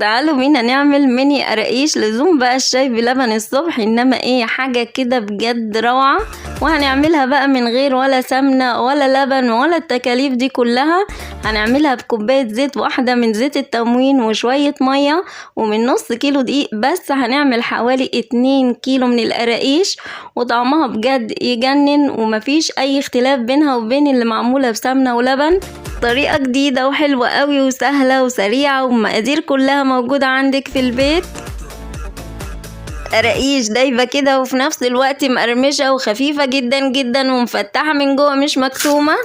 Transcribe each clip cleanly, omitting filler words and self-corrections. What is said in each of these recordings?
تعالوا بينا نعمل ميني قراقيش. لزوم بقى الشاي بلبن الصبح، انما ايه حاجة كده بجد روعة. وهنعملها بقى من غير ولا سمنة ولا لبن ولا التكاليف دي كلها. هنعملها بكوباية زيت واحدة من زيت التموين وشوية مية ومن نص كيلو دقيق بس. هنعمل حوالي 2 كيلو من القراقيش، وطعمها بجد يجنن ومفيش اي اختلاف بينها وبين اللي معمولة بسمنة ولبن. طريقة جديدة وحلوة قوي وسهلة وسريعة، والمقادير كلها موجودة عندك في البيت. قراقيش دايبة كده وفي نفس الوقت مقرمشة وخفيفة جدا جدا ومفتحة من جوه مش مكتومة.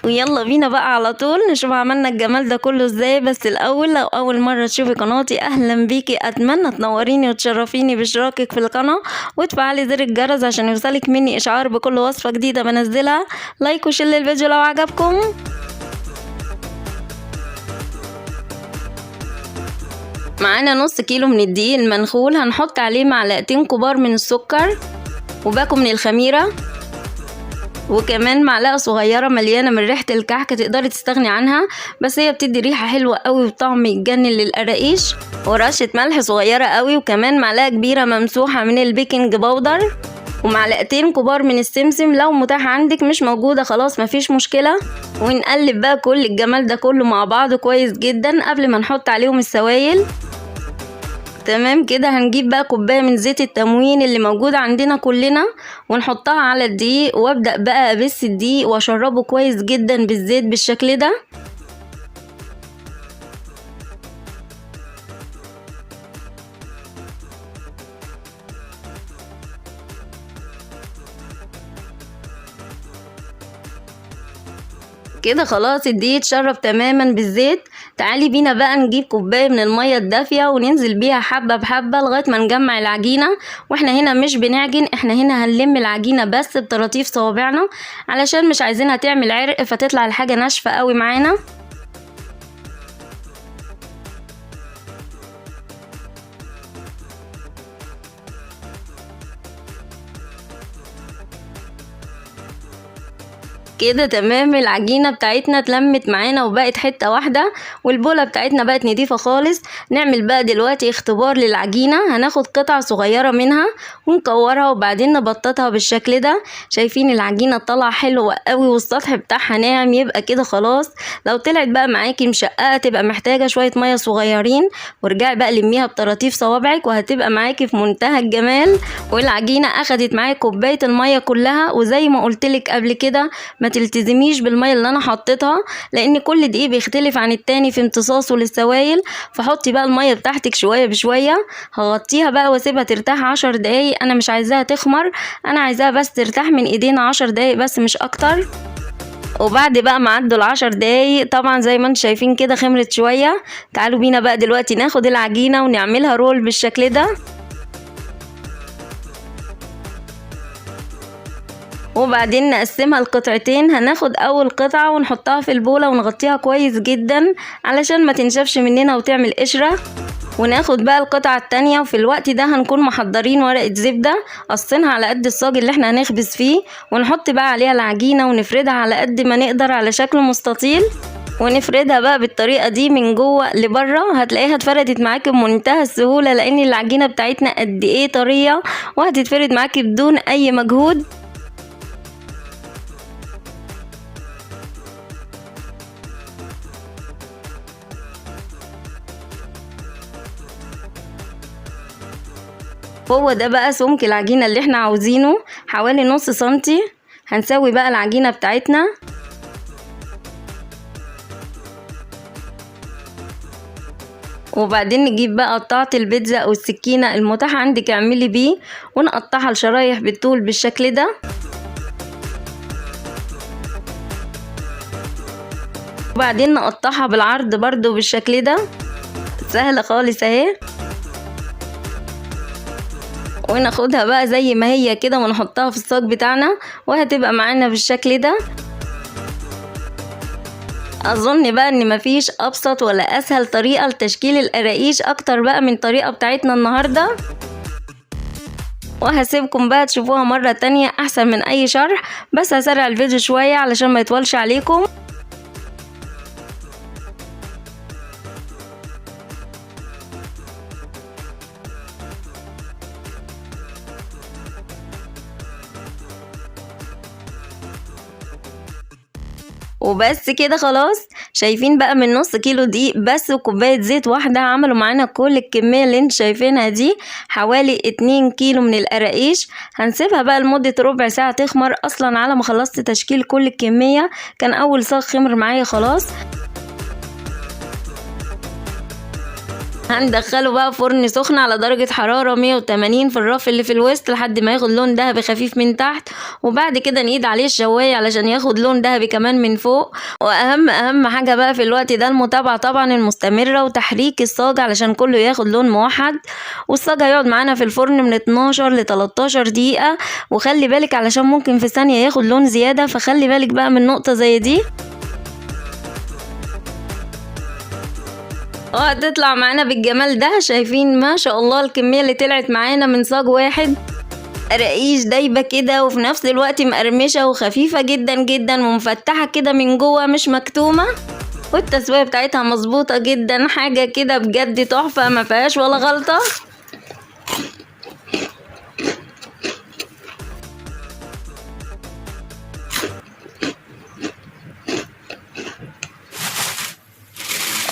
ويلا بينا بقى على طول نشوف عملنا الجمال ده كله ازاي. بس الاول لو اول مره تشوفي قناتي اهلا بيكي، اتمنى تنوريني وتشرفيني باشتراكك في القناه وتفعلي زر الجرس عشان يوصلك مني اشعار بكل وصفه جديده بنزلها. لايك وشير للفيديو لو عجبكم. معانا نص كيلو من الدقيق المنخول، هنحط عليه معلقتين كبار من السكر وباكو من الخميره، وكمان معلقه صغيره مليانه من ريحه الكحك. تقدري تستغني عنها بس هي بتدي ريحه حلوه قوي وطعم يتجنن للقراقيش. ورشه ملح صغيره قوي، وكمان معلقه كبيره ممسوحه من البيكنج باودر، ومعلقتين كبار من السمسم لو متاح عندك. مش موجوده خلاص مفيش مشكله. ونقلب بقى كل الجمال ده كله مع بعض كويس جدا قبل ما نحط عليهم السوائل. تمام كده. هنجيب بقى كوبايه من زيت التموين اللي موجود عندنا كلنا ونحطها على الدقيق، وابدا بقى ابس الدقيق واشربه كويس جدا بالزيت بالشكل ده. كده خلاص الدقيق اتشرب تماما بالزيت. تعالي بينا بقى نجيب كوبايه من الميه الدافيه وننزل بيها حبه بحبه لغايه ما نجمع العجينه. واحنا هنا مش بنعجن، احنا هنا هنلم العجينه بس بطراطيف صوابعنا علشان مش عايزينها تعمل عرق فتطلع الحاجه ناشفه قوي معانا. كده تمام. العجينة بتاعتنا اتلمت معانا وبقت حتة واحدة، والبولة بتاعتنا بقت نضيفة خالص. نعمل بقى دلوقتي اختبار للعجينة. هناخد قطعة صغيرة منها ونكورها وبعدين نبططها بالشكل ده. شايفين العجينة طالعة حلوة قوي والسطح بتاعها ناعم، يبقى كده خلاص. لو طلعت بقى معاكي مشققة تبقى محتاجة شوية مية صغيرين، ورجعي بقى لميها بطراطيف صوابعك وهتبقى معاكي في منتهى الجمال. والعجينة اخدت معاكي كوباية المية كلها، وزي ما قلتلك قبل كده ما تلتزميش بالميه اللي انا حطيتها لان كل دقيق بيختلف عن التاني في امتصاصه للسوائل. فحطي بقى الميه بتاعتك شويه بشويه. هغطيها بقى واسيبها ترتاح 10 دقايق. انا مش عايزاها تخمر، انا عايزاها بس ترتاح من ايدينا 10 دقايق بس مش اكتر. وبعد بقى ما عدوا ال10 دقايق طبعا زي ما انتم شايفين كده خمرت شويه. تعالوا بينا بقى دلوقتي ناخد العجينه ونعملها رول بالشكل ده. وبعدين نقسمها لقطعتين. هناخد اول قطعة ونحطها في البولة ونغطيها كويس جدا علشان ما تنشفش مننا وتعمل قشرة. وناخد بقى القطعة التانية، وفي الوقت ده هنكون محضرين ورقة زبدة قصينها على قد الصاج اللي احنا هنخبز فيه، ونحط بقى عليها العجينة ونفردها على قد ما نقدر على شكل مستطيل، ونفردها بقى بالطريقة دي من جوه لبره. هتلاقيها اتفردت معاكي بمنتهى السهولة لان العجينة بتاعتنا قد ايه طرية، وهتتفرد معاكي بدون اي مجهود. هو ده بقى سمك العجينة اللي احنا عاوزينه، حوالي نص سنتي. هنسوي بقى العجينة بتاعتنا. وبعدين نجيب بقى قطعة البيتزا او السكينة المتاحة عندك اعملي بيه، ونقطعها لشرايح بالطول بالشكل ده. وبعدين نقطعها بالعرض برضو بالشكل ده. سهلة خالص اهي. وناخدها بقى زي ما هي كده ونحطها في الصاج بتاعنا وهتبقى معانا بالشكل ده. اظن بقى ان مفيش ابسط ولا اسهل طريقة لتشكيل القراقيش اكتر بقى من طريقة بتاعتنا النهاردة. وهسيبكم بقى تشوفوها مرة تانية احسن من اي شرح، بس هسرع الفيديو شوية علشان ما يطولش عليكم. وبس كده خلاص. شايفين بقى من نص كيلو دقيق بس وكوباية زيت واحدة عملوا معانا كل الكمية اللي انت شايفينها دي، حوالي 2 كيلو من القراقيش. هنسيبها بقى لمدة ربع ساعة تخمر. اصلا على ما خلصت تشكيل كل الكمية كان اول صاج خمر معايا خلاص. هندخله بقى فرن سخن على درجة حرارة 180 في الرف اللي في الوسط لحد ما ياخد لون دهبي خفيف من تحت، وبعد كده نقيد عليه الشواية علشان ياخد لون دهبي كمان من فوق. واهم حاجة بقى في الوقت ده المتابعة طبعا المستمرة وتحريك الصاج علشان كله ياخد لون موحد. والصاج هيقعد معانا في الفرن من 12 ل 13 دقيقة، وخلي بالك علشان ممكن في ثانية ياخد لون زيادة، فخلي بالك بقى من نقطة زي دي. هتطلع معانا بالجمال ده. شايفين ما شاء الله الكمية اللي طلعت معانا من صاج واحد. قراقيش دايبة كده وفي نفس الوقت مقرمشة وخفيفة جدا جدا ومفتحة كده من جوه مش مكتومة، والتسوية بتاعتها مظبوطة جدا. حاجة كده بجد تحفة ما فيهاش ولا غلطة.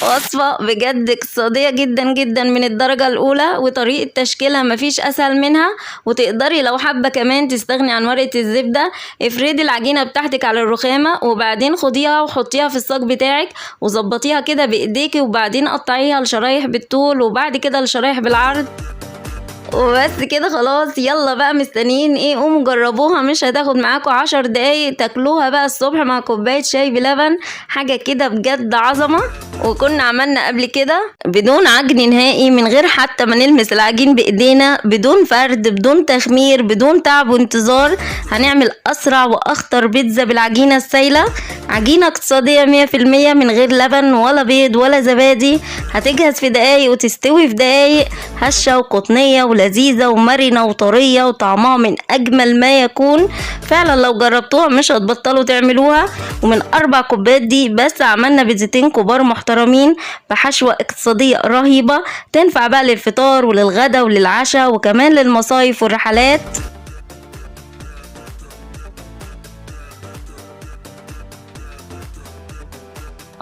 وصفة بجد اقتصادية جدا جدا من الدرجة الأولى، وطريقة تشكيلها مفيش أسهل منها. وتقدري لو حابة كمان تستغني عن ورقة الزبدة، افردي العجينة بتاعتك على الرخامة وبعدين خديها وحطيها في الصاج بتاعك وظبطيها كده بإيديكي، وبعدين قطعيها لشرايح بالطول وبعد كده لشرايح بالعرض. وبس كده خلاص. يلا بقى مستنيين ايه؟ قوموا جربوها، مش هتاخد معاكم 10 دقايق تاكلوها بقى الصبح مع كوباية شاي بلبن. حاجة كده بجد عظمة. وكنا عملنا قبل كده بدون عجن نهائي، من غير حتى ما نلمس العجين بايدينا، بدون فرد، بدون تخمير، بدون تعب وانتظار. هنعمل اسرع واخطر بيتزا بالعجينة السايلة. عجينة اقتصادية 100% من غير لبن ولا بيض ولا زبادي. هتجهز في دقايق وتستوي في دقايق، هشة وقطنية ولذيذة ومرنة وطرية وطعمها من أجمل ما يكون. فعلا لو جربتوها مش هتبطلوا تعملوها. ومن 4 كوبايات دي بس عملنا بيتزتين كبار محترمين بحشوة اقتصادية رهيبة، تنفع بقى للفطار وللغدا وللعشاء وكمان للمصايف والرحلات.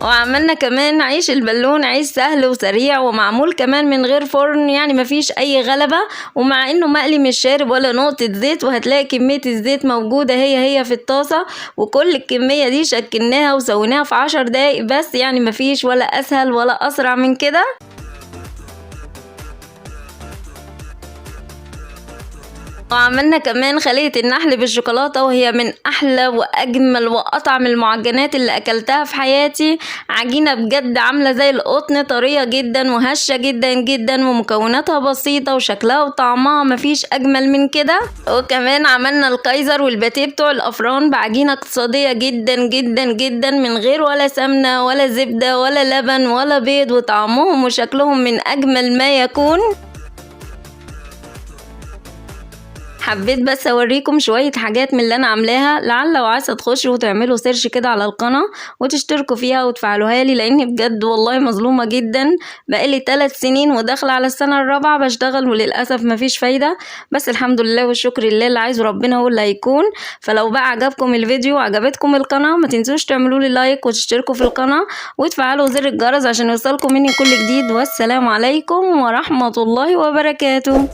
وعملنا كمان عيش البالون، عيش سهل وسريع ومعمول كمان من غير فرن، يعني مفيش اي غلبة، ومع انه مقلي مش شارب ولا نقطة زيت. وهتلاقي كمية الزيت موجودة هي في الطاسة، وكل الكمية دي شكلناها وسويناها في 10 دقايق بس، يعني مفيش ولا اسهل ولا اسرع من كده. وعملنا كمان خلية النحل بالشوكولاتة، وهي من أحلى وأجمل وأطعم المعجنات اللي أكلتها في حياتي. عجينة بجد عاملة زي القطن، طرية جدا وهشة جدا جدا، ومكوناتها بسيطة وشكلها وطعمها مفيش أجمل من كده. وكمان عملنا الكايزر والباتيه بتوع الأفران بعجينة اقتصادية جدا جدا جدا، من غير ولا سمنة ولا زبدة ولا لبن ولا بيض، وطعمهم وشكلهم من أجمل ما يكون. حبيت بس اوريكم شوية حاجات من اللي انا عاملاها، لعل وعسى تخشوا وتعملوا سيرش كده على القناة وتشتركوا فيها وتفعلوها لي، لاني بجد والله مظلومة جدا. بقالي 3 سنين وداخلة على السنة الرابعة بشتغل، وللأسف مفيش فايدة، بس الحمد لله والشكر لله، اللي عايزه ربنا هو اللي هيكون. فلو بقى عجبكم الفيديو وعجبتكم القناة، ما تنسوش تعملوا لي لايك وتشتركوا في القناة وتفعلوا زر الجرس عشان يوصلكم مني كل جديد. والسلام عليكم ورحمة الله وبركاته.